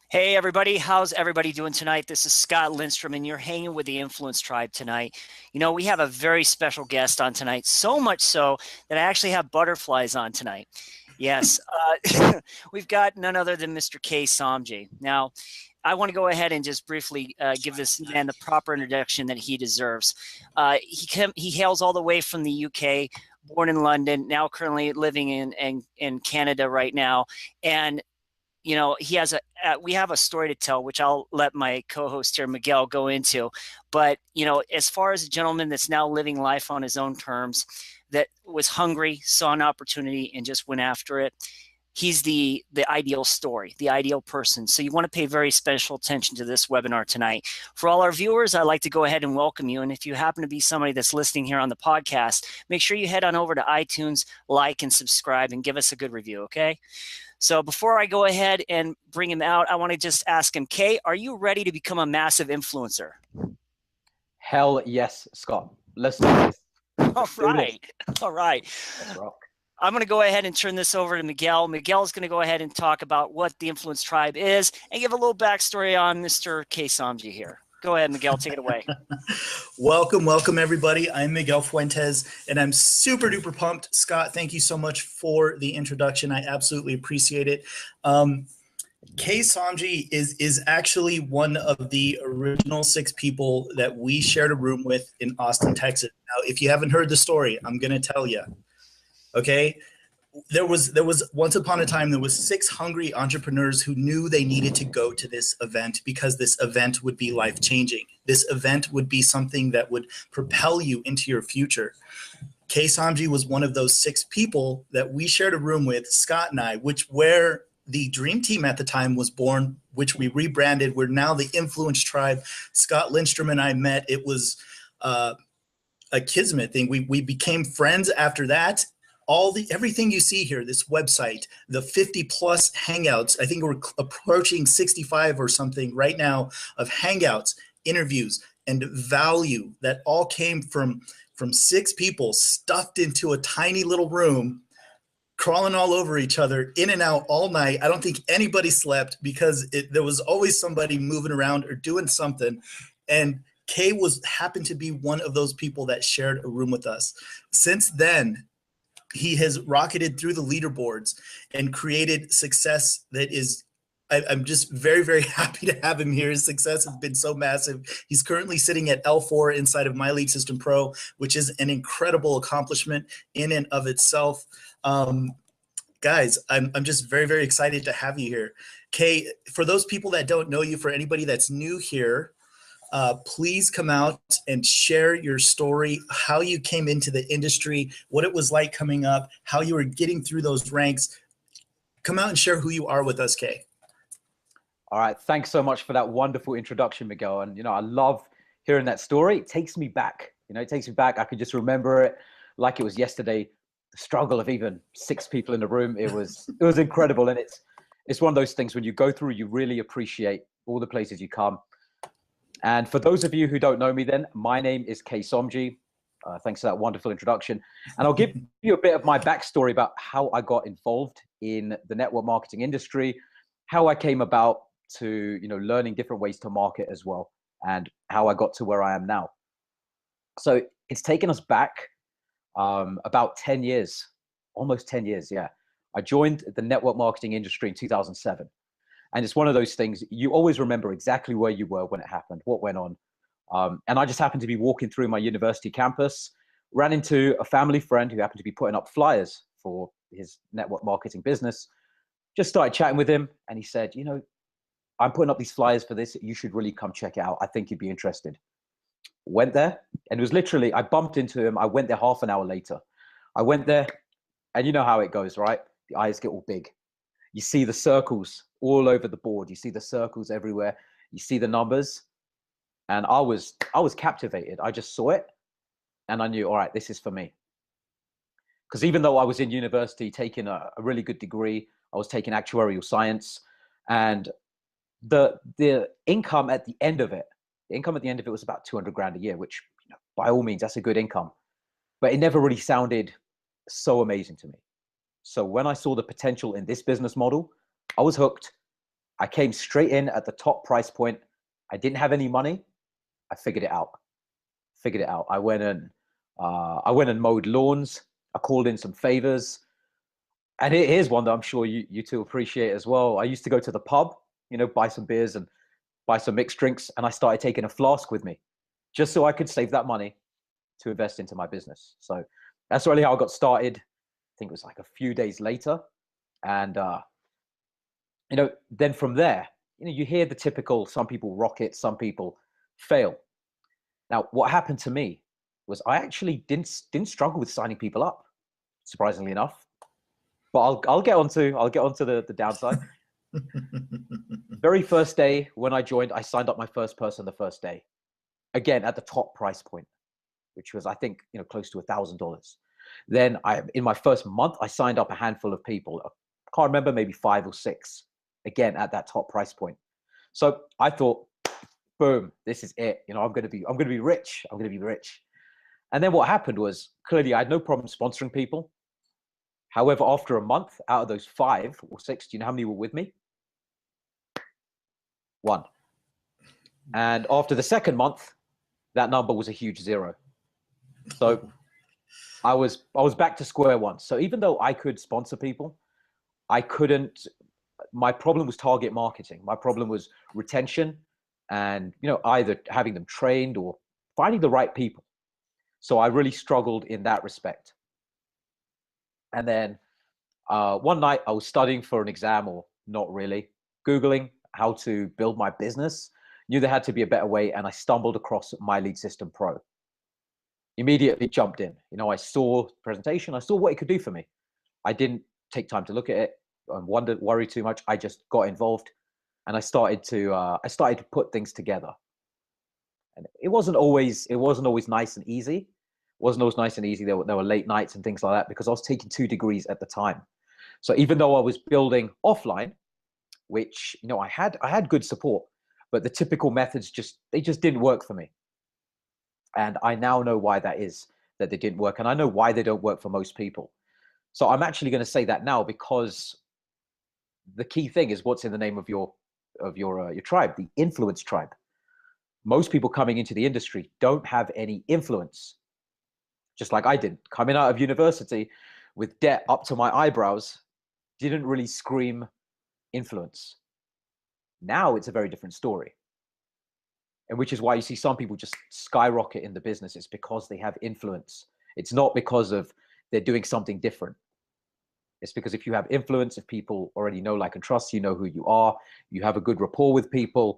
Hey everybody, how's everybody doing tonight? This is Scott Lindstrom and you're hanging with the Influence Tribe tonight. You know, we have a very special guest on tonight, so much so that I actually have butterflies on tonight. Yes, we've got none other than Mr. Kay Somji. Now, I want to go ahead and just briefly give this man the proper introduction that he deserves. He hails all the way from the UK, born in London, now currently living in Canada right now, and you know, he has we have a story to tell, which I'll let my co-host here, Miguel, go into. But, you know, as far as a gentleman that's now living life on his own terms, that was hungry, saw an opportunity and just went after it. He's the ideal story, the ideal person. So you want to pay very special attention to this webinar tonight. For all our viewers, I'd like to go ahead and welcome you. And if you happen to be somebody that's listening here on the podcast, make sure you head on over to iTunes, like and subscribe and give us a good review, okay? So before I go ahead and bring him out, I want to just ask him, Kay, are you ready to become a massive influencer? Hell yes, Scott. Let's do this. All right. All right. Let's rock. I'm going to go ahead and turn this over to Miguel. Miguel's going to go ahead and talk about what the Influence Tribe is and give a little backstory on Mr. Kay Somji here. Go ahead, Miguel, take it away. Welcome everybody. I'm Miguel Fuentes and I'm super duper pumped. Scott, thank you so much for the introduction. I absolutely appreciate it. Kay Somji is actually one of the original 6 people that we shared a room with in Austin, Texas. Now, if you haven't heard the story, I'm going to tell you. Okay. There was once upon a time, there was 6 hungry entrepreneurs who knew they needed to go to this event because this event would be life-changing. This event would be something that would propel you into your future. Kay Somji was one of those 6 people that we shared a room with, Scott and I, where the dream team at the time was born, which we rebranded. We're now the Influence Tribe. Scott Lindstrom and I met. It was a kismet thing. We became friends after that. Everything you see here, this website, the 50 plus hangouts, I think we're approaching 65 or something right now of hangouts, interviews, and value that all came from 6 people stuffed into a tiny little room, crawling all over each other, in and out all night. I don't think anybody slept because there was always somebody moving around or doing something. And Kay happened to be one of those people that shared a room with us. Since then, he has rocketed through the leaderboards and created success that is, I'm just very, very happy to have him here. His success has been so massive. He's currently sitting at L4 inside of My Lead System Pro, which is an incredible accomplishment in and of itself. Guys, I'm just very, very excited to have you here. Kay, for those people that don't know you, for anybody that's new here, please come out and share your story, how you came into the industry, what it was like coming up, how you were getting through those ranks. Come out and share who you are with us, Kay. All right. Thanks so much for that wonderful introduction, Miguel. And, you know, I love hearing that story. It takes me back. You know, it takes me back. I could just remember it like it was yesterday. The struggle of even 6 people in the room. It was incredible. And it's one of those things when you go through, you really appreciate all the places you come. And for those of you who don't know me then, my name is Kay Somji. Thanks for that wonderful introduction. And I'll give you a bit of my backstory about how I got involved in the network marketing industry, how I came about to, you know, learning different ways to market as well, and how I got to where I am now. So it's taken us back about 10 years, almost 10 years, yeah. I joined the network marketing industry in 2007. And it's one of those things, you always remember exactly where you were when it happened, what went on. And I just happened to be walking through my university campus, ran into a family friend who happened to be putting up flyers for his network marketing business. Just started chatting with him and he said, you know, I'm putting up these flyers for this. You should really come check it out. I think you'd be interested. Went there and it was literally, I bumped into him. I went there half an hour later. I went there and you know how it goes, right? The eyes get all big. You see the circles all over the board. You see the circles everywhere. You see the numbers. And I was captivated. I just saw it and I knew, all right, this is for me. Because even though I was in university taking a really good degree, I was taking actuarial science, and the income at the end of it, was about 200 grand a year, which, you know, by all means, that's a good income. but it never really sounded so amazing to me. So when I saw the potential in this business model, I was hooked. I came straight in at the top price point. I didn't have any money. I figured it out. I went and mowed lawns. I called in some favors. And here's one that I'm sure you two appreciate as well. I used to go to the pub, buy some beers and buy some mixed drinks. And I started taking a flask with me just so I could save that money to invest into my business. So that's really how I got started. I think it was like a few days later. And, then from there, you hear the typical, some people rock it, some people fail. Now, what happened to me was I actually didn't struggle with signing people up, surprisingly enough. But I'll get onto the downside. Very first day when I joined, I signed up my first person the first day, again at the top price point, which was I think close to $1,000. Then in my first month, I signed up a handful of people. I can't remember, maybe 5 or 6, again at that top price point. So I thought, boom, this is it. I'm gonna be rich. I'm gonna be rich. And then what happened was, clearly I had no problem sponsoring people. However, after a month, out of those 5 or 6, do you know how many were with me? 1. And after the second month, that number was a huge 0. So I was back to square one. So even though I could sponsor people, I couldn't. My problem was target marketing. My problem was retention, and either having them trained or finding the right people. So I really struggled in that respect. And then one night I was studying for an exam, or not really, Googling how to build my business. Knew there had to be a better way, and I stumbled across My Lead System Pro. Immediately jumped in. I saw the presentation, I saw what it could do for me. I didn't take time to look at it and worry too much. I just got involved, and I started to put things together. And it wasn't always nice and easy. It wasn't always nice and easy. There were late nights and things like that, because I was taking 2 degrees at the time. So even though I was building offline, which I had good support, but the typical methods just didn't work for me. And I now know why that is, that they didn't work, and I know why they don't work for most people. So I'm actually going to say that now, because the key thing is what's in the name of your tribe, the influence tribe. Most people coming into the industry don't have any influence, just like I did. Coming out of university with debt up to my eyebrows didn't really scream influence. Now it's a very different story. And which is why you see some people just skyrocket in the business. It's because they have influence. It's not because of they're doing something different. It's because if you have influence, if people already know, like, and trust, you know who you are, you have a good rapport with people.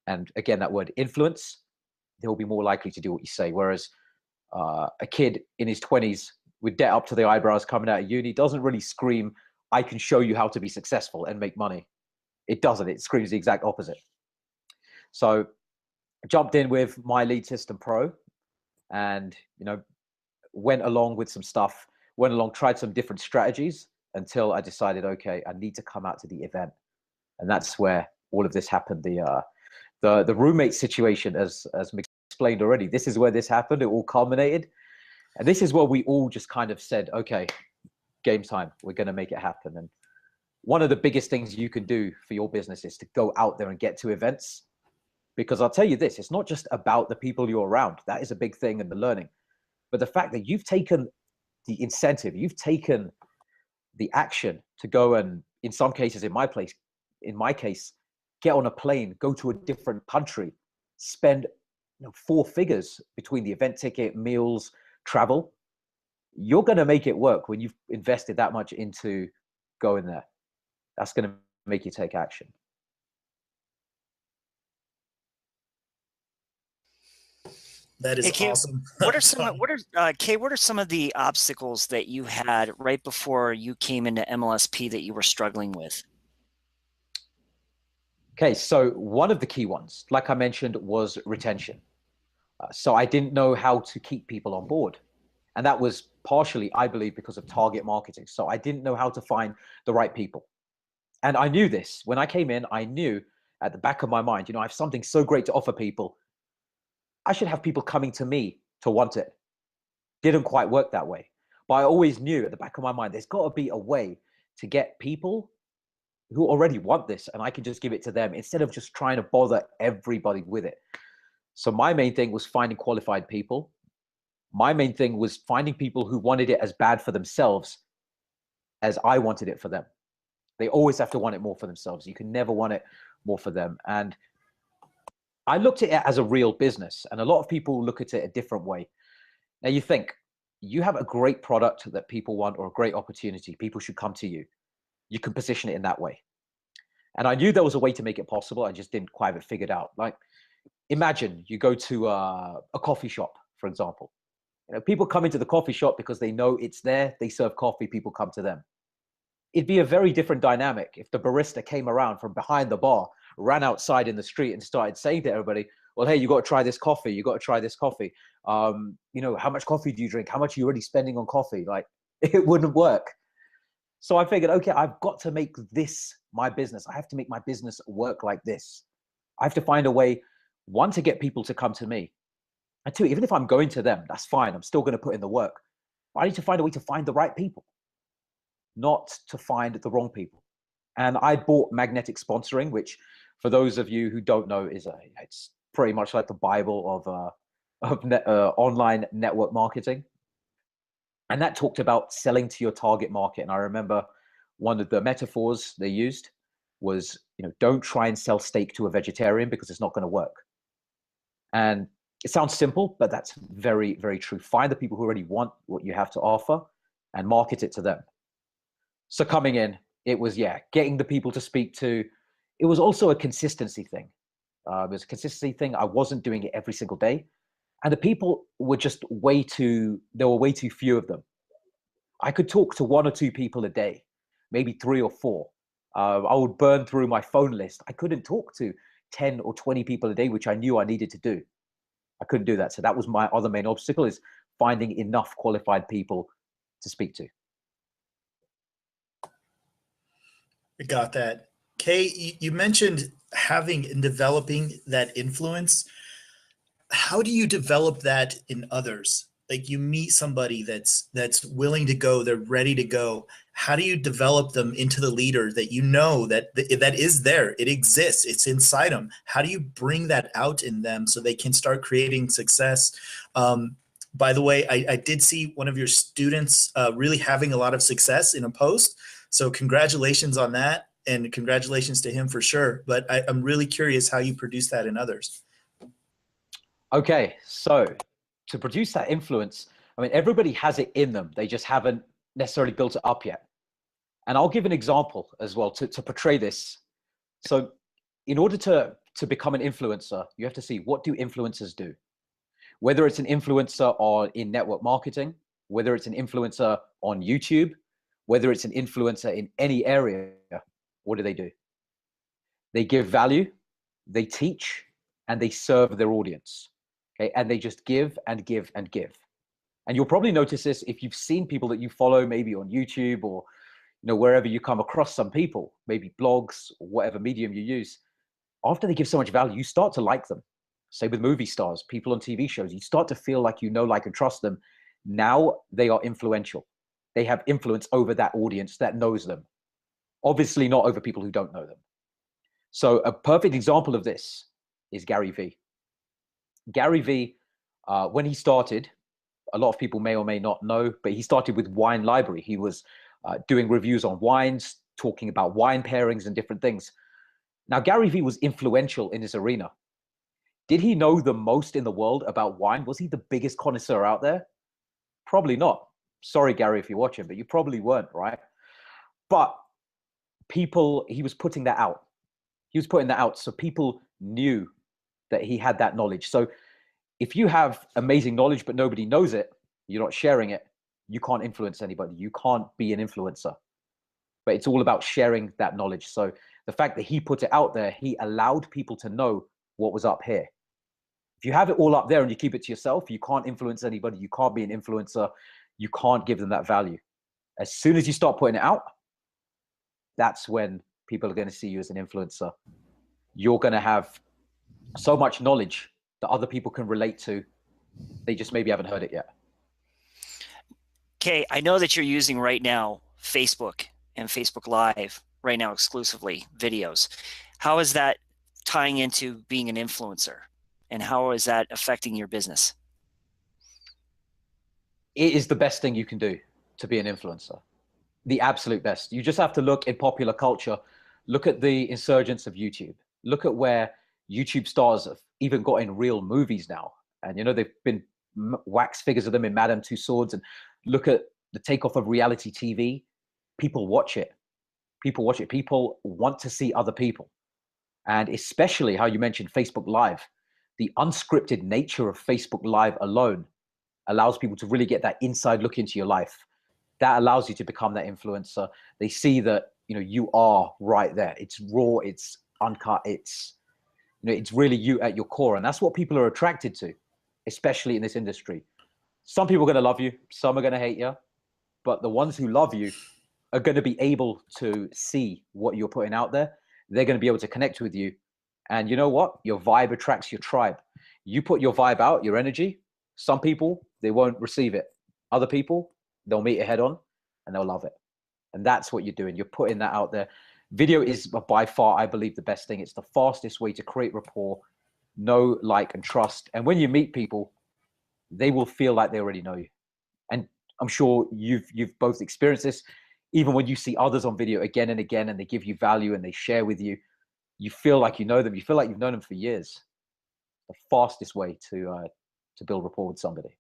And again, that word influence, they'll be more likely to do what you say. Whereas a kid in his 20s with debt up to the eyebrows coming out of uni doesn't really scream, I can show you how to be successful and make money. It doesn't. It screams the exact opposite. So I jumped in with My Lead System Pro, and went along with some stuff, tried some different strategies until I decided, okay, I need to come out to the event. And that's where all of this happened. The roommate situation, as explained already, this is where this happened. It all culminated. And this is where we all just kind of said, okay, game time, we're going to make it happen. And one of the biggest things you can do for your business is to go out there and get to events. Because I'll tell you this, it's not just about the people you're around. That is a big thing in the learning. But the fact that you've taken the incentive, you've taken the action to go and, in some cases, in my case, get on a plane, go to a different country, spend 4 figures between the event ticket, meals, travel. You're going to make it work when you've invested that much into going there. That's going to make you take action. That is Kay, awesome. Kay, what are some of the obstacles that you had right before you came into MLSP that you were struggling with? Okay, so one of the key ones, like I mentioned, was retention. So I didn't know how to keep people on board. And that was partially, I believe, because of target marketing. So I didn't know how to find the right people. And I knew this. When I came in, I knew at the back of my mind, I have something so great to offer people. I should have people coming to me to want it. didn't quite work that way. But I always knew at the back of my mind, there's got to be a way to get people who already want this, and I can just give it to them instead of just trying to bother everybody with it. So my main thing was finding qualified people. My main thing was finding people who wanted it as bad for themselves as I wanted it for them. They always have to want it more for themselves. You can never want it more for them. And I looked at it as a real business, and a lot of people look at it a different way. Now you think you have a great product that people want, or a great opportunity, people should come to you. You can position it in that way. And I knew there was a way to make it possible. I just didn't quite have it figured out. Like, imagine you go to a coffee shop, for example. You know, people come into the coffee shop because they know it's there. They serve coffee. People come to them. It'd be a very different dynamic if the barista came around from behind the bar, ran outside in the street, and started saying to everybody, "Well, hey, you got to try this coffee. You got to try this coffee. You know, how much coffee do you drink? How much are you already spending on coffee?" Like, it wouldn't work. So I figured, okay, I've got to make this my business. I have to make my business work like this. I have to find a way, one, to get people to come to me. And two, even if I'm going to them, that's fine. I'm still going to put in the work. But I need to find a way to find the right people, not to find the wrong people. And I bought magnetic sponsoring, which, for those of you who don't know, it's pretty much like the Bible of online network marketing. And that talked about selling to your target market. And I remember one of the metaphors they used was, you know, don't try and sell steak to a vegetarian because it's not going to work. And it sounds simple, but that's very, very true. Find the people who already want what you have to offer and market it to them. So coming in, it was, getting the people to speak to. It was also a consistency thing. It was a consistency thing. I wasn't doing it every single day. And the people were just there were way too few of them. I could talk to one or two people a day, maybe three or four. I would burn through my phone list. I couldn't talk to 10 or 20 people a day, which I knew I needed to do. I couldn't do that. So that was my other main obstacle, is finding enough qualified people to speak to. I got that. Kay, you mentioned having and developing that influence. How do you develop that in others? Like, you meet somebody that's willing to go, they're ready to go. How do you develop them into the leader that you know that is there? It exists. It's inside them. How do you bring that out in them so they can start creating success? By the way, I did see one of your students really having a lot of success in a post. So congratulations on that, and congratulations to him for sure. But I'm really curious how you produce that in others. Okay, so to produce that influence, I mean, everybody has it in them. They just haven't necessarily built it up yet. And I'll give an example as well to portray this. So in order to become an influencer, you have to see, what do influencers do? Whether it's an influencer in network marketing, whether it's an influencer on YouTube, whether it's an influencer in any area, what do? They give value, they teach, and they serve their audience. Okay, and they just give and give and give. And you'll probably notice this if you've seen people that you follow, maybe on YouTube, or wherever you come across some people, maybe blogs or whatever medium you use. After they give so much value, you start to like them. Say with movie stars, people on TV shows, you start to feel like like, and trust them. Now they are influential. They have influence over that audience that knows them. Obviously not over people who don't know them. So a perfect example of this is Gary Vee. Gary Vee, when he started, a lot of people may or may not know, but he started with Wine Library. He was doing reviews on wines, talking about wine pairings and different things. Now, Gary Vee was influential in his arena. Did he know the most in the world about wine? Was he the biggest connoisseur out there? Probably not. Sorry, Gary, if you're watching, but you probably weren't, right? But he was putting that out. He was putting that out so people knew that he had that knowledge. So if you have amazing knowledge, but nobody knows it, you're not sharing it, you can't influence anybody. You can't be an influencer. But it's all about sharing that knowledge. So the fact that he put it out there, he allowed people to know what was up here. If you have it all up there and you keep it to yourself, you can't influence anybody. You can't be an influencer. You can't give them that value. As soon as you start putting it out, that's when people are going to see you as an influencer. You're going to have so much knowledge that other people can relate to. They just maybe haven't heard it yet. Kay, I know that you're using right now Facebook and Facebook Live right now exclusively videos. How is that tying into being an influencer? And how is that affecting your business? It is the best thing you can do to be an influencer. The absolute best. You just have to look in popular culture, look at the insurgence of YouTube, look at where YouTube stars have even got in real movies now. And, you know, they've been wax figures of them in Madame Tussauds, and look at the takeoff of reality TV. People watch it. People watch it. People want to see other people. And especially how you mentioned Facebook Live, the unscripted nature of Facebook Live alone allows people to really get that inside look into your life. That allows you to become that influencer. They see that, you know, you are right there. It's raw, it's uncut, it's, you know, it's really you at your core. And that's what people are attracted to, especially in this industry. Some people are going to love you, some are going to hate you, but the ones who love you are going to be able to see what you're putting out there. They're going to be able to connect with you. And you know what? Your vibe attracts your tribe. You put your vibe out, your energy. Some people, they won't receive it. Other people, they'll meet it head on and they'll love it. And that's what you're doing. You're putting that out there. Video is by far, I believe, the best thing. It's the fastest way to create rapport, know, like, and trust. And when you meet people, they will feel like they already know you. And I'm sure you've both experienced this. Even when you see others on video again and again, and they give you value and they share with you, you feel like you know them. You feel like you've known them for years. The fastest way to build rapport with somebody.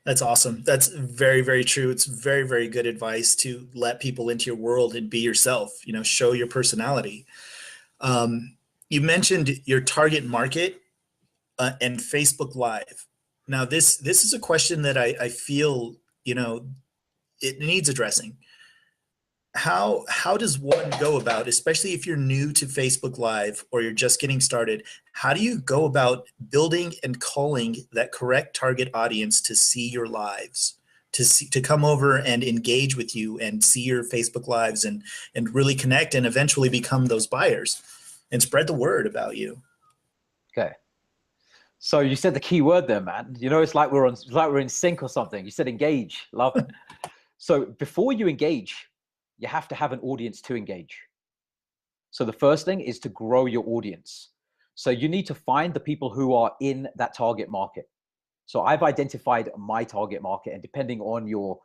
That's awesome. That's very, very true. It's very, very good advice to let people into your world and be yourself, you know, show your personality. You mentioned your target market and Facebook Live. Now, this is a question that I feel, you know, it needs addressing. How does one go about, especially if you're new to Facebook Live or you're just getting started, how do you go about building and calling that correct target audience to see your lives, to come over and engage with you and see your Facebook Lives and really connect and eventually become those buyers and spread the word about you? Okay. So you said the key word there, man. You know, it's like we're in sync or something. You said engage. Love it. So before you engage, you have to have an audience to engage. So the first thing is to grow your audience. So you need to find the people who are in that target market. So I've identified my target market, and depending on your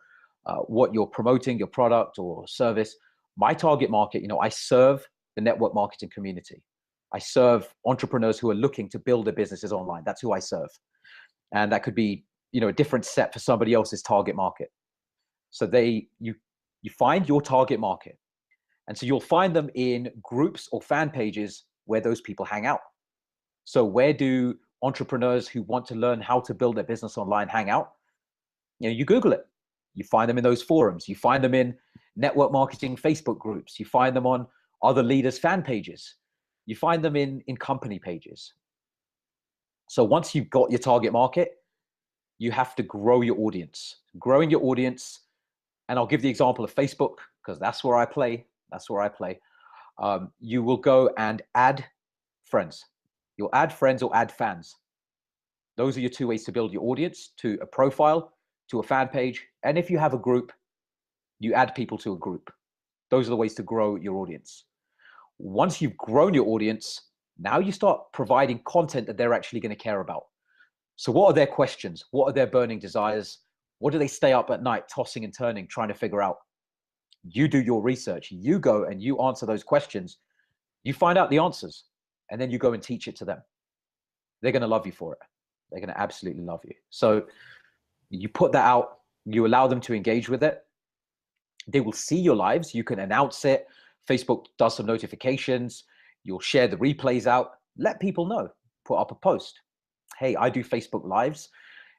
what you're promoting, your product or service, my target market, you know, I serve the network marketing community. I serve entrepreneurs who are looking to build their businesses online. That's who I serve. And that could be, you know, a different set for somebody else's target market. So you find your target market. And so you'll find them in groups or fan pages where those people hang out. So where do entrepreneurs who want to learn how to build their business online hang out? You know, you Google it. You find them in those forums. You find them in network marketing Facebook groups. You find them on other leaders' fan pages. You find them in company pages. So once you've got your target market, you have to grow your audience. Growing your audience, and I'll give the example of Facebook because that's where I play. That's where I play. You will go and add friends. You'll add friends or add fans. Those are your two ways to build your audience: to a profile, to a fan page. And if you have a group, you add people to a group. Those are the ways to grow your audience. Once you've grown your audience, now you start providing content that they're actually going to care about. So what are their questions? What are their burning desires? What do they stay up at night tossing and turning, trying to figure out? You do your research. You go and you answer those questions. You find out the answers, and then you go and teach it to them. They're going to love you for it. They're going to absolutely love you. So you put that out. You allow them to engage with it. They will see your lives. You can announce it. Facebook does some notifications. You'll share the replays out. Let people know. Put up a post. Hey, I do Facebook Lives.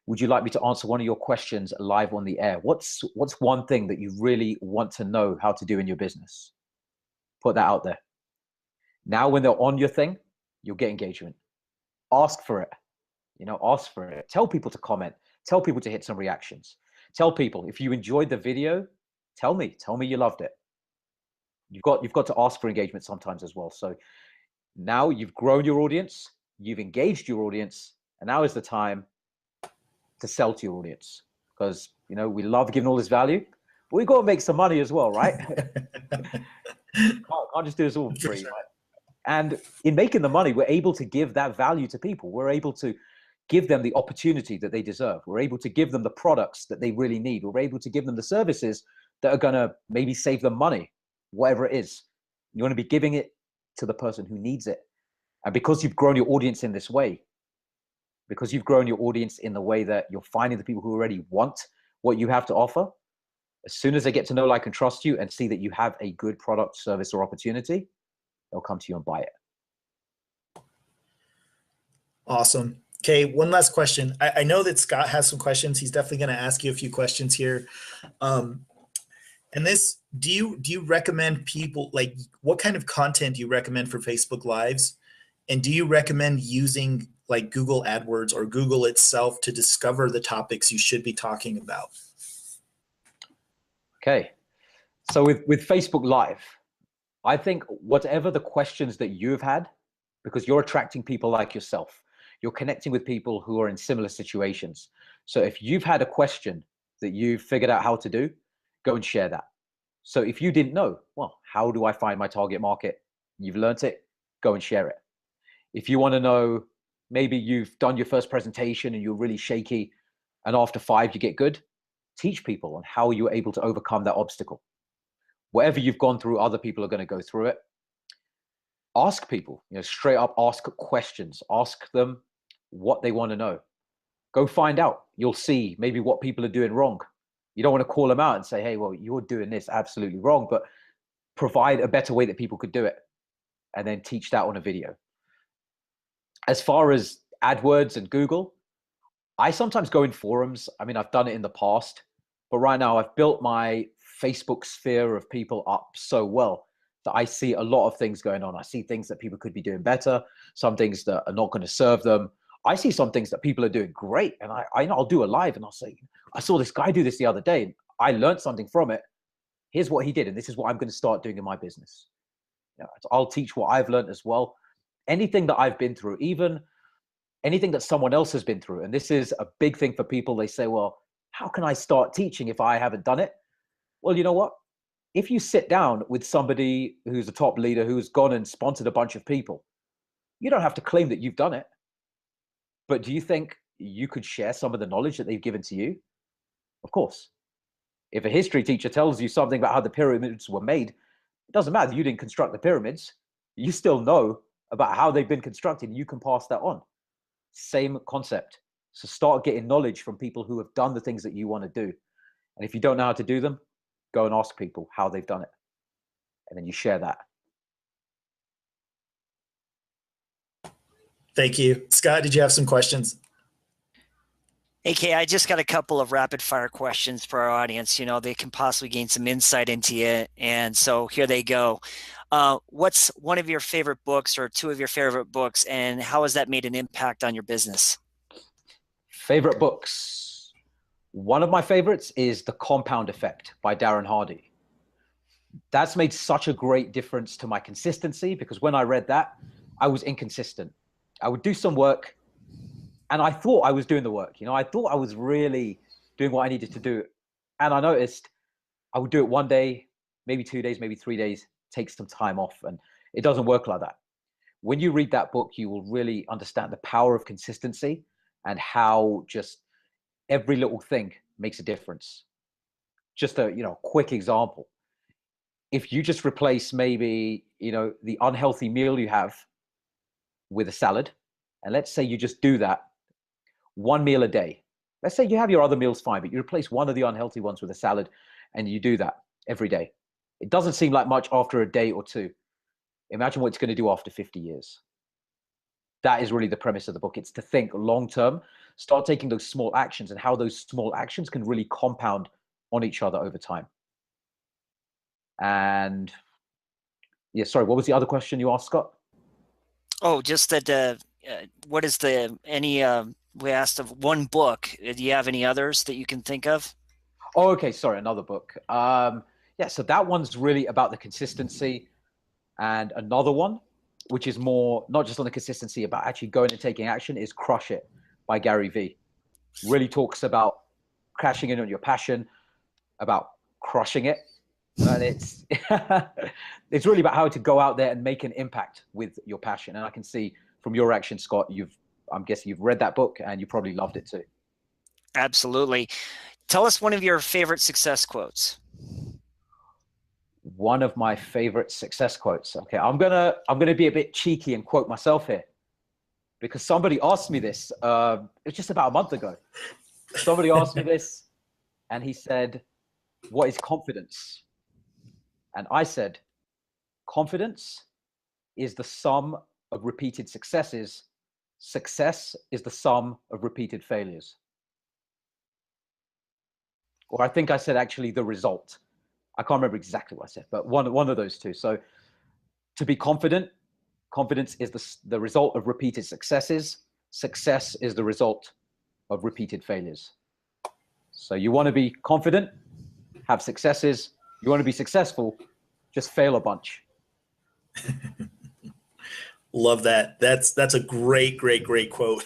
Would you like me to answer one of your questions live on the air? What's one thing that you really want to know how to do in your business? Put that out there. Now, when they're on your thing, you'll get engagement. Ask for it. You know, ask for it. Tell people to comment. Tell people to hit some reactions. Tell people, if you enjoyed the video, tell me you loved it. You've got to ask for engagement sometimes as well. So now you've grown your audience, you've engaged your audience, and now is the time to sell to your audience, because We love giving all this value, but we got to make some money as well, right? Can't just do this all for free, sure. right? And in making the money, we're able to give that value to people. We're able to give them the opportunity that they deserve. We're able to give them the products that they really need. We're able to give them the services that are going to maybe save them money, whatever it is. You want to be giving it to the person who needs it. And because you've grown your audience in this way, because you've grown your audience in the way that you're finding the people who already want what you have to offer, as soon as they get to know, like, and trust you and see that you have a good product, service, or opportunity, they'll come to you and buy it. Awesome. Okay, one last question. I know that Scott has some questions. He's definitely going to ask you a few questions here. And this, do you recommend people, like, what kind of content do you recommend for Facebook Lives? And do you recommend using like Google AdWords or Google itself to discover the topics you should be talking about? Okay. So with Facebook Live, I think whatever the questions that you've had, because you're attracting people like yourself, you're connecting with people who are in similar situations. So if you've had a question that you've figured out how to do, go and share that. So if you didn't know, well, how do I find my target market? You've learned it, go and share it. If you want to know, maybe you've done your first presentation and you're really shaky, and after 5 you get good, teach people on how you were able to overcome that obstacle. Whatever you've gone through, other people are going to go through it. Ask people, straight up ask questions. Ask them what they want to know. Go find out. You'll see maybe what people are doing wrong. You don't want to call them out and say, hey, well, you're doing this absolutely wrong, but provide a better way that people could do it, and then teach that on a video. As far as AdWords and Google, I sometimes go in forums. I mean, I've done it in the past, but right now I've built my Facebook sphere of people up so well that I see a lot of things going on. I see things that people could be doing better, some things that are not going to serve them. I see some things that people are doing great, and I'll do a live and I'll say, I saw this guy do this the other day and I learned something from it. Here's what he did, and this is what I'm going to start doing in my business. I'll teach what I've learned as well. Anything that I've been through, even anything that someone else has been through. And this is a big thing for people. They say, well, how can I start teaching if I haven't done it? Well, you know what? If you sit down with somebody who's a top leader who's gone and sponsored a bunch of people, you don't have to claim that you've done it. But do you think you could share some of the knowledge that they've given to you? Of course. If a history teacher tells you something about how the pyramids were made, it doesn't matter. You didn't construct the pyramids. You still know about how they've been constructed. You can pass that on. Same concept. So start getting knowledge from people who have done the things that you want to do. And if you don't know how to do them, go and ask people how they've done it. And then you share that. Thank you. Scott, did you have some questions? Hey, Kay, I just got a couple of rapid fire questions for our audience. They can possibly gain some insight into it. And so here they go. What's one of your favorite books or two of your favorite books, and how has that made an impact on your business? Favorite books. One of my favorites is The Compound Effect by Darren Hardy. That's made such a great difference to my consistency, because when I read that, I was inconsistent. I would do some work and I thought I was doing the work. I thought I was really doing what I needed to do. And I noticed I would do it one day, maybe 2 days, maybe 3 days, take some time off. And it doesn't work like that. When you read that book, you will really understand the power of consistency and how just every little thing makes a difference. Just a quick example. If you just replace maybe the unhealthy meal you have with a salad, and let's say you just do that one meal a day. Let's say you have your other meals fine, but you replace one of the unhealthy ones with a salad, and you do that every day. It doesn't seem like much after a day or two. Imagine what it's going to do after 50 years. That is really the premise of the book. It's to think long term, start taking those small actions, and how those small actions can really compound on each other over time. And yeah, sorry, what was the other question you asked, Scott? Oh, just that. What is we asked of one book. Do you have any others that you can think of? Oh, okay. Sorry, another book. Yeah, so that one's really about the consistency. And another one, which is more not just on the consistency, about actually going and taking action, is Crush It by Gary Vee. Really talks about cashing in on your passion, about crushing it. And it's it's really about how to go out there and make an impact with your passion. And I can see from your action, Scott, I'm guessing you've read that book and you probably loved it too. Absolutely. Tell us one of your favorite success quotes. One of my favorite success quotes. Okay, I'm gonna be a bit cheeky and quote myself here, because somebody asked me this. It's just about a month ago. Somebody asked me this, and he said, "What is confidence?" And I said, "Confidence is the sum of repeated successes. Success is the sum of repeated failures." Or I think I said actually the result. I can't remember exactly what I said, but one of those two. So to be confident, confidence is the result of repeated successes. Success is the result of repeated failures. So you want to be confident, have successes. You want to be successful, just fail a bunch. Love that. That's a great quote.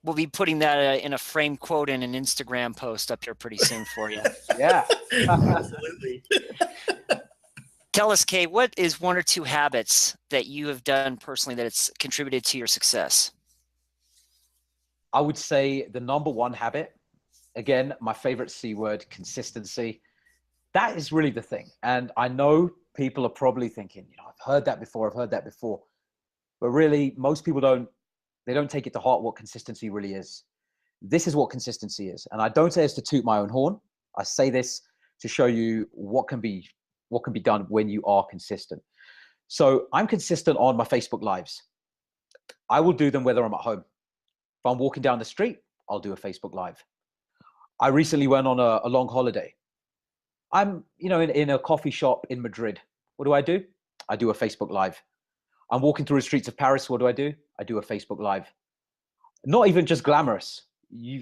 We'll be putting that in a framed quote in an Instagram post up here pretty soon for you. Yeah. Absolutely. Tell us, Kay, what is one or two habits that you have done personally that it's contributed to your success? I would say the number one habit, again, my favorite C word, consistency. That is really the thing. And I know people are probably thinking, I've heard that before. But really, most people don't take it to heart what consistency really is. This is what consistency is. And I don't say this to toot my own horn. I say this to show you what can be done when you are consistent. So I'm consistent on my Facebook Lives. I will do them whether I'm at home. If I'm walking down the street, I'll do a Facebook Live. I recently went on a long holiday. I'm, in a coffee shop in Madrid. What do? I do a Facebook Live. I'm walking through the streets of Paris. What do? I do a Facebook Live. Not even just glamorous.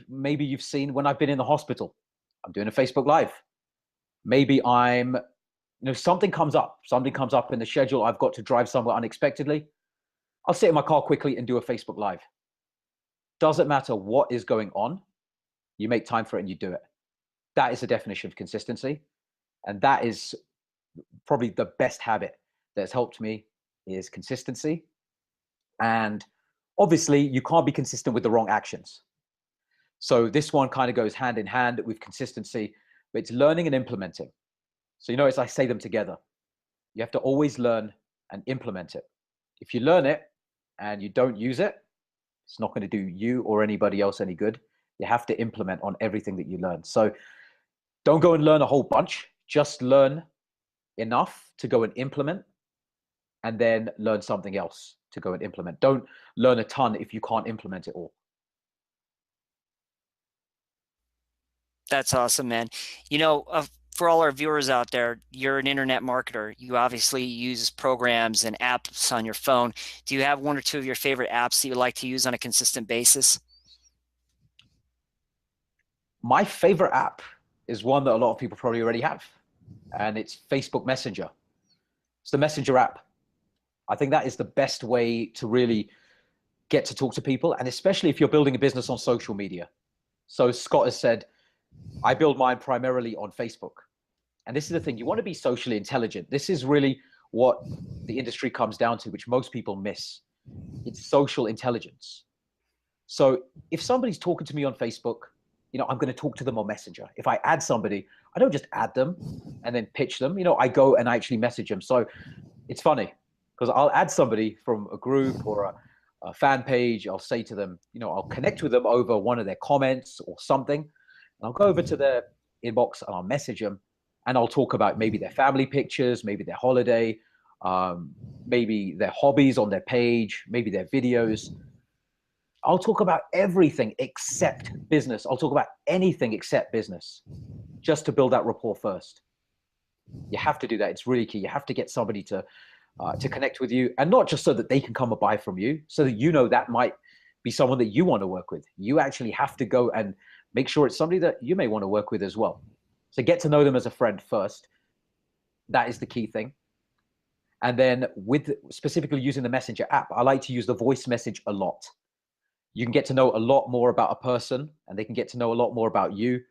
Maybe you've seen when I've been in the hospital, I'm doing a Facebook Live. Maybe something comes up in the schedule. I've got to drive somewhere unexpectedly. I'll sit in my car quickly and do a Facebook Live. Doesn't matter what is going on. You make time for it and you do it. That is the definition of consistency. And that is probably the best habit that's helped me is consistency. And obviously you can't be consistent with the wrong actions. So this one kind of goes hand in hand with consistency, but it's learning and implementing. So, as I say them together, you have to always learn and implement it. If you learn it and you don't use it, it's not going to do you or anybody else any good. You have to implement on everything that you learn. So don't go and learn a whole bunch. Just learn enough to go and implement, and then learn something else to go and implement. Don't learn a ton if you can't implement it all. That's awesome, man. For all our viewers out there, you're an internet marketer. You obviously use programs and apps on your phone. Do you have one or two of your favorite apps that you like to use on a consistent basis? My favorite app is one that a lot of people probably already have, and it's Facebook Messenger. It's the Messenger app. I think that is the best way to really get to talk to people, and especially if you're building a business on social media. So Scott has said, I build mine primarily on Facebook. And this is the thing, you want to be socially intelligent. This is really what the industry comes down to, which most people miss. It's social intelligence. So if somebody's talking to me on Facebook, I'm going to talk to them on Messenger. If I add somebody, I don't just add them and then pitch them. I go and I actually message them. So it's funny because I'll add somebody from a group or a fan page. I'll say to them, I'll connect with them over one of their comments or something. And I'll go over to their inbox and I'll message them. And I'll talk about maybe their family pictures, maybe their holiday, maybe their hobbies on their page, maybe their videos. I'll talk about everything except business. I'll talk about anything except business, just to build that rapport first. You have to do that. It's really key. You have to get somebody to connect with you, and not just so that they can come and buy from you, so that that might be someone that you want to work with. You actually have to go and make sure it's somebody that you may want to work with as well. So get to know them as a friend first. That is the key thing. And then with specifically using the Messenger app, I like to use the voice message a lot. You can get to know a lot more about a person and they can get to know a lot more about you.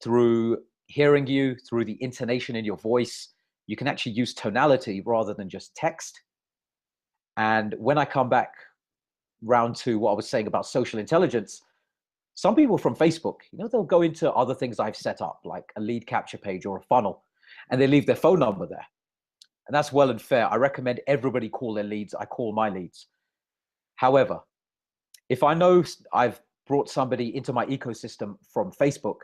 through hearing you, through the intonation in your voice. You can actually use tonality rather than just text. And when I come back round to what I was saying about social intelligence, some people from Facebook, they'll go into other things I've set up, like a lead capture page or a funnel, and they leave their phone number there. And that's well and fair. I recommend everybody call their leads. I call my leads. However, if I know I've brought somebody into my ecosystem from Facebook,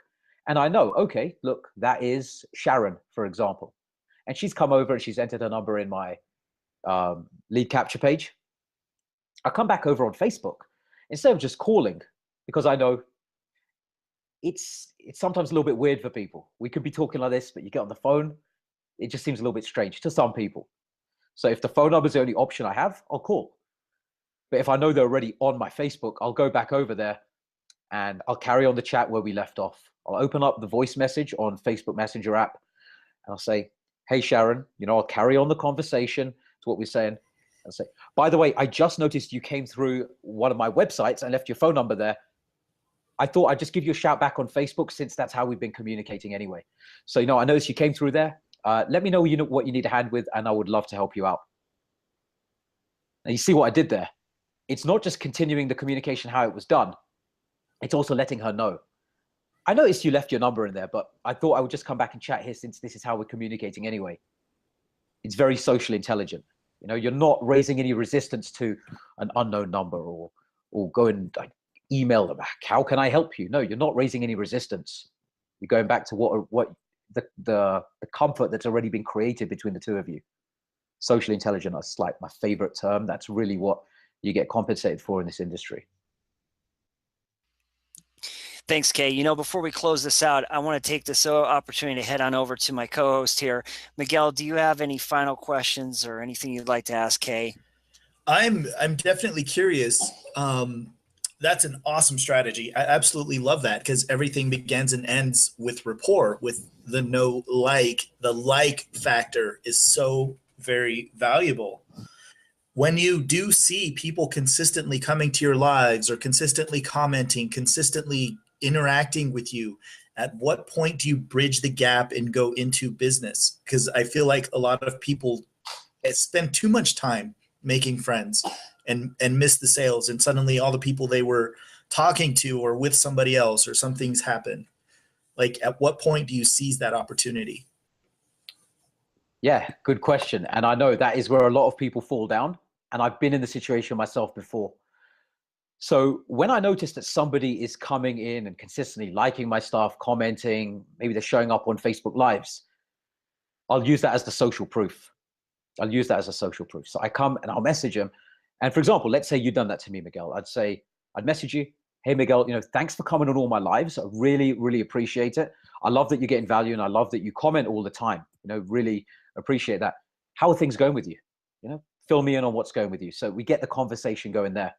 and I know, okay, look, that is Sharon, for example, and she's come over and she's entered her number in my lead capture page, I come back over on Facebook instead of just calling, because I know it's sometimes a little bit weird for people. We could be talking like this, but you get on the phone, it just seems a little bit strange to some people. So if the phone number is the only option I have, I'll call. But if I know they're already on my Facebook, I'll go back over there and I'll carry on the chat where we left off. I'll open up the voice message on Facebook Messenger app and I'll say, hey, Sharon, I'll carry on the conversation to what we're saying. I'll say, by the way, I just noticed you came through one of my websites and left your phone number there. I thought I'd just give you a shout back on Facebook since that's how we've been communicating anyway. So, I noticed you came through there. Let me know, what you need a hand with, and I would love to help you out. Now, you see what I did there? It's not just continuing the communication how it was done. It's also letting her know. I noticed you left your number in there, but I thought I would just come back and chat here since this is how we're communicating anyway. It's very socially intelligent. You're not raising any resistance to an unknown number or go and email them back. How can I help you? No, you're not raising any resistance. You're going back to what the comfort that's already been created between the two of you. Socially intelligent, that's like my favorite term. That's really what you get compensated for in this industry. Thanks, Kay. Before we close this out, I want to take this opportunity to head on over to my co-host here. Miguel, do you have any final questions or anything you'd like to ask Kay? I'm definitely curious. That's an awesome strategy. I absolutely love that, because everything begins and ends with rapport, with the the like factor is so very valuable. When you do see people consistently coming to your lives or consistently commenting, consistently interacting with you, at what point do you bridge the gap and go into business? Because I feel like a lot of people spend too much time making friends and miss the sales, and suddenly all the people they were talking to or with somebody else or something's happened. Like, at what point do you seize that opportunity? Yeah, good question. And I know that is where a lot of people fall down. And I've been in the situation myself before. So when I notice that somebody is coming in and consistently liking my stuff, commenting, maybe they're showing up on Facebook Lives, I'll use that as the social proof. I'll use that as a social proof. So I come and I'll message them. And for example, let's say you've done that to me, Miguel. I'd message you, hey, Miguel, thanks for coming on all my lives. I really, really appreciate it. I love that you're getting value and I love that you comment all the time. Really appreciate that. How are things going with you? Fill me in on what's going with you. So we get the conversation going there.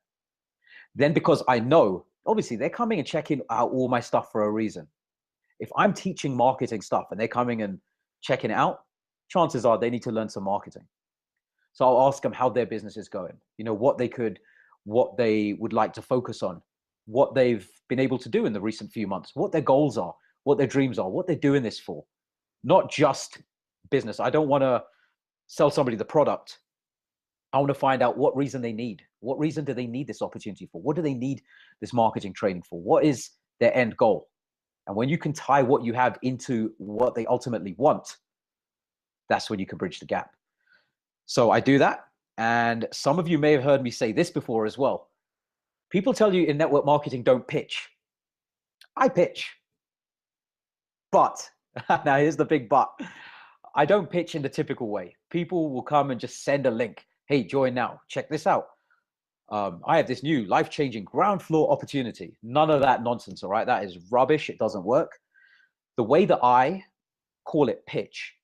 Then, because I know, obviously, they're coming and checking out all my stuff for a reason. If I'm teaching marketing stuff and they're coming and checking it out, chances are they need to learn some marketing. So I'll ask them how their business is going, what they would like to focus on, what they've been able to do in the recent few months, what their goals are, what their dreams are, what they're doing this for. Not just business. I don't want to sell somebody the product. I want to find out what reason they need. What reason do they need this opportunity for? What do they need this marketing training for? What is their end goal? And when you can tie what you have into what they ultimately want, that's when you can bridge the gap. So I do that. And some of you may have heard me say this before as well. People tell you in network marketing, don't pitch. I pitch. But, now here's the big but. I don't pitch in the typical way. People will come and just send a link. Hey, join now. Check this out. I have this new life-changing ground floor opportunity. None of that nonsense, all right? That is rubbish. It doesn't work. The way that I call it pitch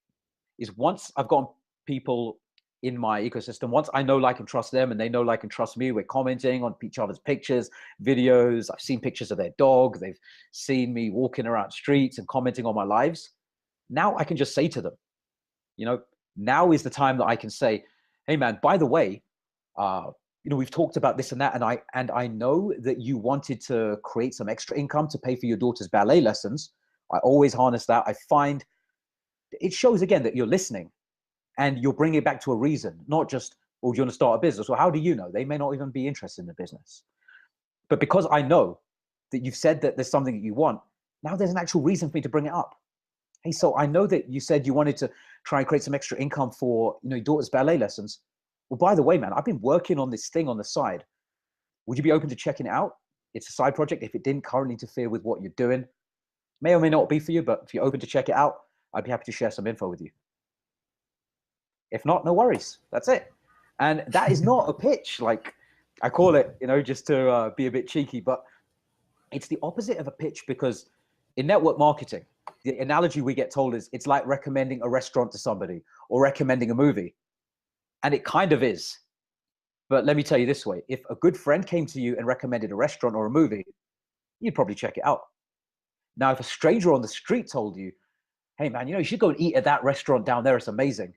is, once I've got people in my ecosystem, once I know, like, and trust them and they know, like, and trust me, we're commenting on each other's pictures, videos. I've seen pictures of their dog. They've seen me walking around streets and commenting on my lives. Now I can just say to them, now is the time that I can say, hey man, by the way, we've talked about this and that, and I know that you wanted to create some extra income to pay for your daughter's ballet lessons. I always harness that. I find it shows again that you're listening and you're bringing it back to a reason, not just, well, do you want to start a business? Well, how do you know? They may not even be interested in the business. But because I know that you've said that there's something that you want, now there's an actual reason for me to bring it up. Hey, so I know that you said you wanted to try and create some extra income for, your daughter's ballet lessons. Well, by the way, man, I've been working on this thing on the side. Would you be open to checking it out? It's a side project. If it didn't currently interfere with what you're doing, may or may not be for you, but if you're open to check it out, I'd be happy to share some info with you. If not, no worries. That's it. And that is not a pitch. Like I call it, just to be a bit cheeky, but it's the opposite of a pitch, because in network marketing, the analogy we get told is it's like recommending a restaurant to somebody or recommending a movie. And it kind of is. But let me tell you this way, if a good friend came to you and recommended a restaurant or a movie, you'd probably check it out. Now, if a stranger on the street told you, hey man, you should go and eat at that restaurant down there, it's amazing.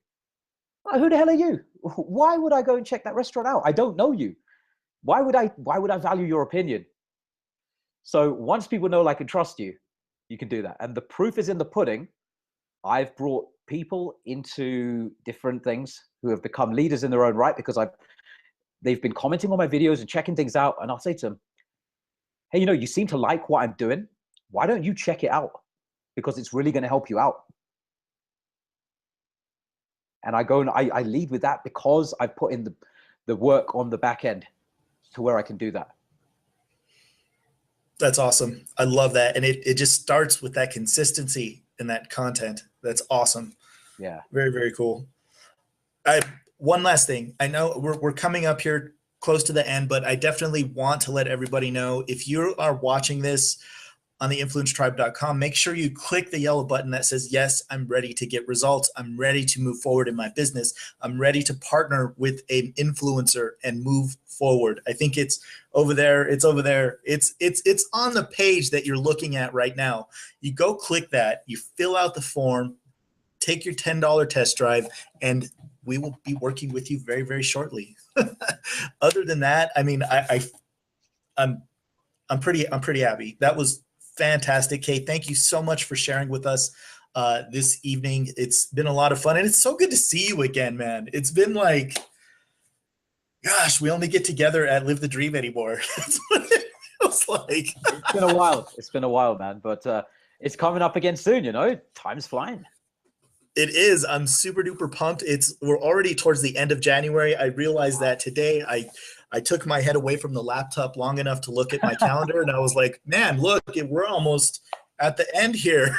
Well, who the hell are you? Why would I go and check that restaurant out? I don't know you. Why would I value your opinion? So once people know, like, and trust you, you can do that. And the proof is in the pudding. I've brought people into different things who have become leaders in their own right because they've been commenting on my videos and checking things out. And I'll say to them, hey, you seem to like what I'm doing. Why don't you check it out? Because it's really going to help you out. And I go and I lead with that because I've put in the work on the back end to where I can do that. That's awesome. I love that. And it just starts with that consistency in that content. That's awesome. Yeah. Very, very cool. One last thing. I know we're coming up here close to the end, but I definitely want to let everybody know, if you are watching this on the influencetribe.com, make sure you click the yellow button that says, yes, I'm ready to get results. I'm ready to move forward in my business. I'm ready to partner with an influencer and move forward. I think it's over there. It's over there. It's on the page that you're looking at right now. You go click that, you fill out the form, take your $10 test drive, and we will be working with you very, very shortly. Other than that, I mean, I'm pretty happy. That was fantastic. Kay, thank you so much for sharing with us this evening. It's been a lot of fun, and it's so good to see you again, man. It's been like, gosh, we only get together at Live the Dream anymore. That's what it feels like. It's been a while. It's been a while, man. But it's coming up again soon, Time's flying. It is. I'm super duper pumped. We're already towards the end of January. I realized that today. I took my head away from the laptop long enough to look at my calendar, and I was like, man, look, we're almost at the end here.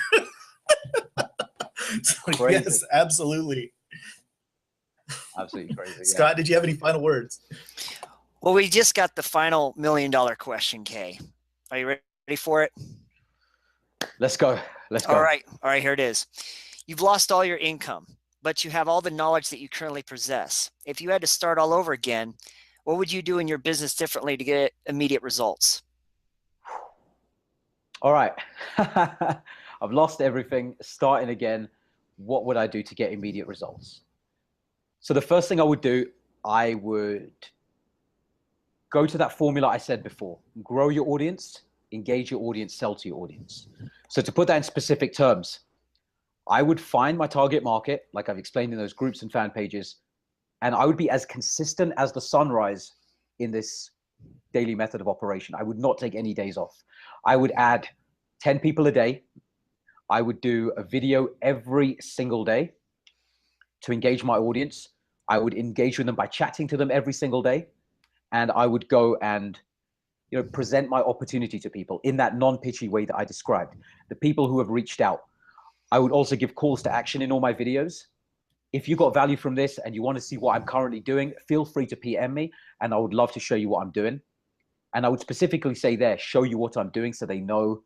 So, yes, absolutely. Absolutely crazy. Yeah. Scott, did you have any final words? Well, we just got the final $1 million question, Kay. Are you ready for it? Let's go. All right, here it is. You've lost all your income, but you have all the knowledge that you currently possess. If you had to start all over again, what would you do in your business differently to get immediate results? All right. I've lost everything, starting again. What would I do to get immediate results? So the first thing I would do, I would go to that formula I said before. Grow your audience, engage your audience, sell to your audience. So to put that in specific terms, I would find my target market, like I've explained in those groups and fan pages, and I would be as consistent as the sunrise in this daily method of operation. I would not take any days off. I would add 10 people a day. I would do a video every single day to engage my audience. I would engage with them by chatting to them every single day. And I would go and present my opportunity to people in that non-pitchy way that I described. The people who have reached out. I would also give calls to action in all my videos. If you got value from this and you want to see what I'm currently doing, feel free to PM me, and I would love to show you what I'm doing. And I would specifically say there, show you what I'm doing, so they know,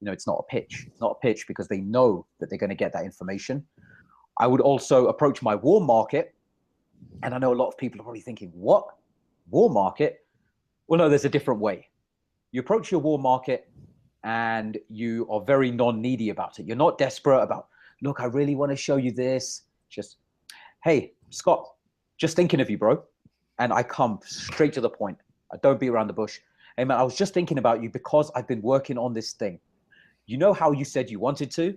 it's not a pitch. It's not a pitch because they know that they're going to get that information. I would also approach my warm market. And I know a lot of people are probably thinking, what? Warm market? Well, no, there's a different way. You approach your warm market and you are very non-needy about it. You're not desperate about, look, I really want to show you this. Just, hey, Scott, just thinking of you, bro. And I come straight to the point. I don't beat around the bush. Hey, man, I was just thinking about you because I've been working on this thing. You know how you said you wanted to.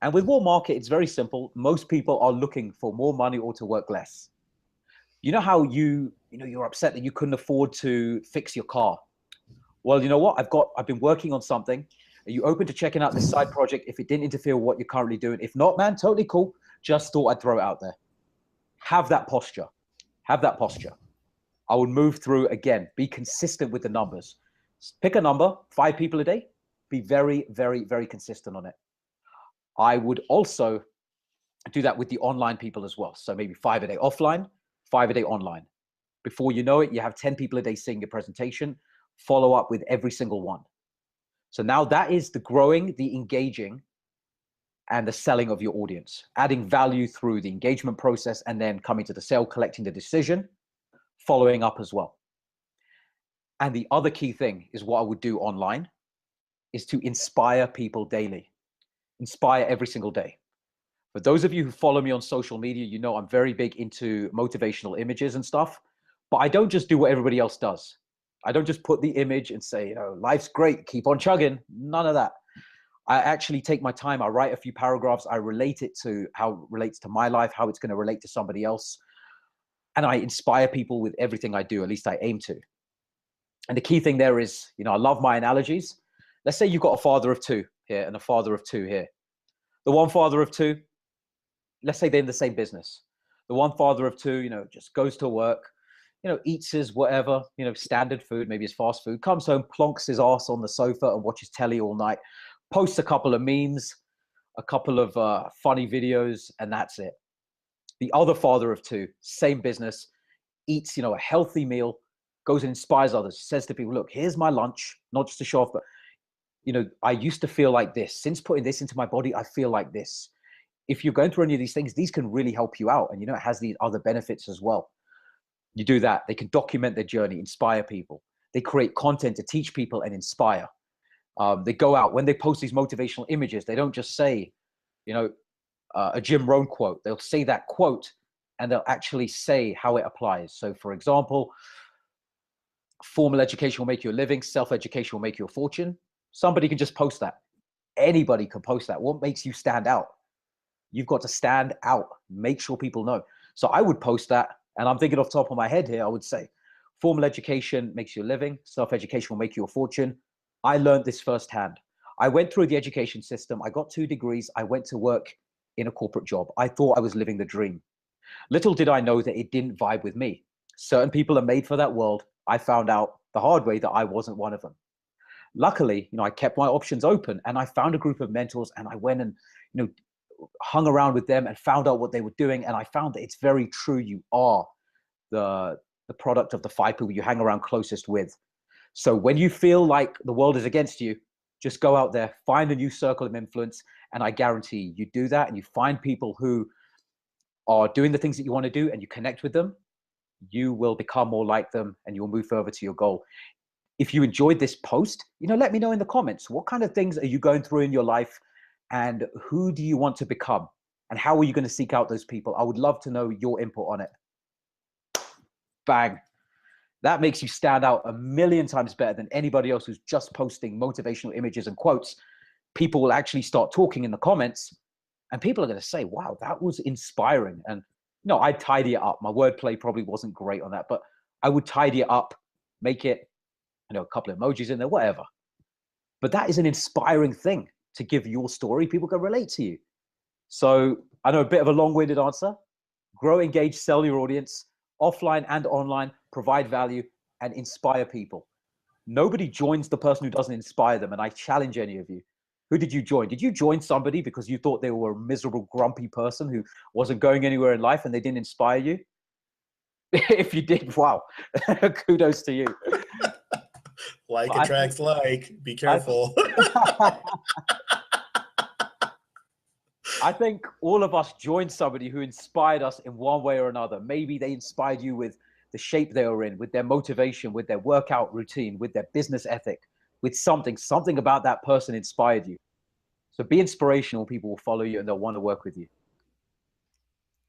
And with warm market, it's very simple. Most people are looking for more money or to work less. You know how you're upset that you couldn't afford to fix your car. Well, you know what? I've been working on something. Are you open to checking out this side project if it didn't interfere with what you're currently doing? If not, man, totally cool. Just thought I'd throw it out there. Have that posture. Have that posture. I would move through again. Be consistent with the numbers. Pick a number, 5 people a day. Be very, very, very consistent on it. I would also do that with the online people as well. So maybe 5 a day offline, 5 a day online. Before you know it, you have 10 people a day seeing your presentation. Follow up with every single one. So now that is the growing, the engaging, and the selling of your audience, adding value through the engagement process, and then coming to the sale, collecting the decision, following up as well. And the other key thing is what I would do online is to inspire people daily, inspire every single day. For those of you who follow me on social media, you know I'm very big into motivational images and stuff, but I don't just do what everybody else does. I don't just put the image and say, life's great, keep on chugging. None of that. I actually take my time. I write a few paragraphs. I relate it to how it relates to my life, how it's going to relate to somebody else. And I inspire people with everything I do, at least I aim to. And the key thing there is, I love my analogies. Let's say you've got a father of 2 here and a father of 2 here. The one father of 2, let's say they're in the same business. The one father of 2, just goes to work, eats his whatever, standard food, maybe his fast food, comes home, plonks his ass on the sofa and watches telly all night, posts a couple of memes, a couple of funny videos, and that's it. The other father of 2, same business, eats, a healthy meal, goes and inspires others, says to people, look, here's my lunch, not just to show off, but, I used to feel like this. Since putting this into my body, I feel like this. If you're going through any of these things, these can really help you out. And, it has these other benefits as well. You do that. They can document their journey, inspire people. They create content to teach people and inspire. They go out when they post these motivational images. They don't just say, a Jim Rohn quote. They'll say that quote and they'll actually say how it applies. So for example, formal education will make you a living. Self-education will make you a fortune. Somebody can just post that. Anybody can post that. What makes you stand out? You've got to stand out. Make sure people know. So I would post that. And I'm thinking off the top of my head here, I would say, formal education makes you a living. Self-education will make you a fortune. I learned this firsthand. I went through the education system. I got 2 degrees. I went to work in a corporate job. I thought I was living the dream. Little did I know that it didn't vibe with me. Certain people are made for that world. I found out the hard way that I wasn't one of them. Luckily, I kept my options open and I found a group of mentors and I went and, hung around with them and found out what they were doing. And I found that it's very true. You are the product of the 5 people you hang around closest with. So when you feel like the world is against you, just go out there, find a new circle of influence. And I guarantee you do that and you find people who are doing the things that you want to do and you connect with them, you will become more like them and you'll move further to your goal. If you enjoyed this post, let me know in the comments. What kind of things are you going through in your life and who do you want to become? And how are you going to seek out those people? I would love to know your input on it. Bang. That makes you stand out a million times better than anybody else who's just posting motivational images and quotes. People will actually start talking in the comments and people are going to say, wow, that was inspiring. And I'd tidy it up. My wordplay probably wasn't great on that, but I would tidy it up, make it, a couple of emojis in there, whatever. But that is an inspiring thing to give your story. People can relate to you. So I know a bit of a long-winded answer. Grow, engage, sell your audience, offline and online, provide value and inspire people. Nobody joins the person who doesn't inspire them. And I challenge any of you. Who did you join? Did you join somebody because you thought they were a miserable, grumpy person who wasn't going anywhere in life and they didn't inspire you? If you did, wow, kudos to you. Like attracts like. Be careful. I think all of us joined somebody who inspired us in one way or another. Maybe they inspired you with the shape they were in, with their motivation, with their workout routine, with their business ethic, with something about that person inspired you. So be inspirational. People will follow you and they'll want to work with you.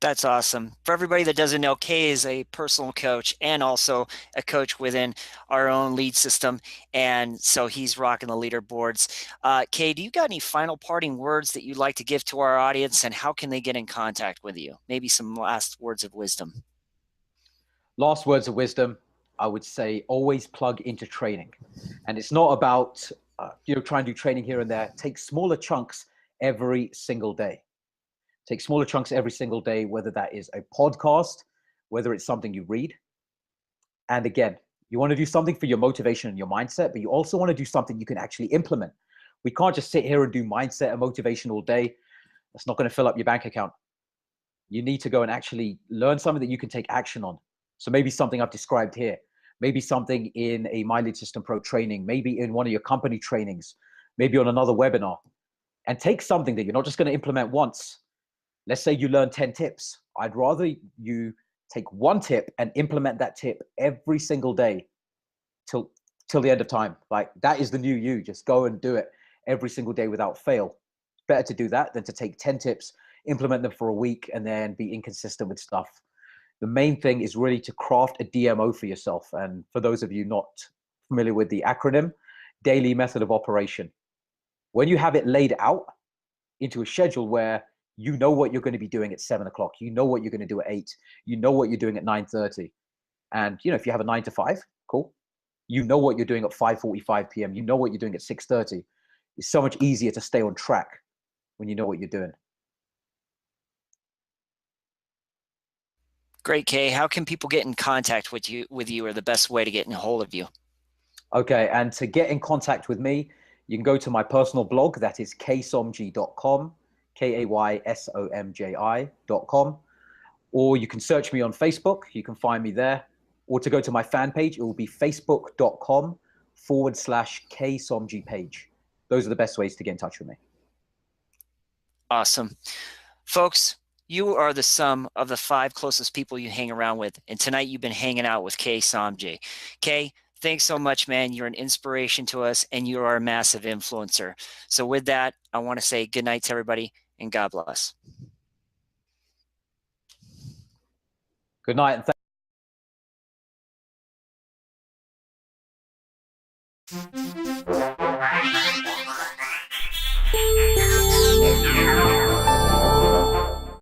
That's awesome. For everybody that doesn't know, Kay is a personal coach and also a coach within our own lead system. And so he's rocking the leaderboards. Kay, do you got any final parting words that you'd like to give to our audience, and how can they get in contact with you? Maybe some last words of wisdom. Last words of wisdom, I would say always plug into training. And it's not about, try and do training here and there. Take smaller chunks every single day. Take smaller chunks every single day, whether that is a podcast, whether it's something you read. And again, you want to do something for your motivation and your mindset, but you also want to do something you can actually implement. We can't just sit here and do mindset and motivation all day. That's not going to fill up your bank account. You need to go and actually learn something that you can take action on. So maybe something I've described here, maybe something in a My Lead System Pro training, maybe in one of your company trainings, maybe on another webinar, and take something that you're not just going to implement once. Let's say you learn 10 tips. I'd rather you take one tip and implement that tip every single day till the end of time. Like, that is the new you. Just go and do it every single day without fail. Better to do that than to take 10 tips, implement them for a week, and then be inconsistent with stuff. The main thing is really to craft a DMO for yourself. And for those of you not familiar with the acronym, daily method of operation. When you have it laid out into a schedule where you know what you're going to be doing at 7 o'clock, you know what you're going to do at 8, you know what you're doing at 9:30. And if you have a 9 to 5, cool. You know what you're doing at 5:45 p.m. You know what you're doing at 6:30. It's so much easier to stay on track when you know what you're doing. Great, Kay. How can people get in contact with you, or the best way to get in a hold of you? Okay, and to get in contact with me, you can go to my personal blog. That is kaysomji.com, kaysomji.com. Or you can search me on Facebook. You can find me there. Or to go to my fan page, it will be facebook.com/Kay Somji page. Those are the best ways to get in touch with me. Awesome. Folks, you are the sum of the 5 closest people you hang around with. And tonight you've been hanging out with Kay Somji. Kay, thanks so much, man. You're an inspiration to us, and you are a massive influencer. So with that, I want to say good night to everybody, and God bless. Good night. And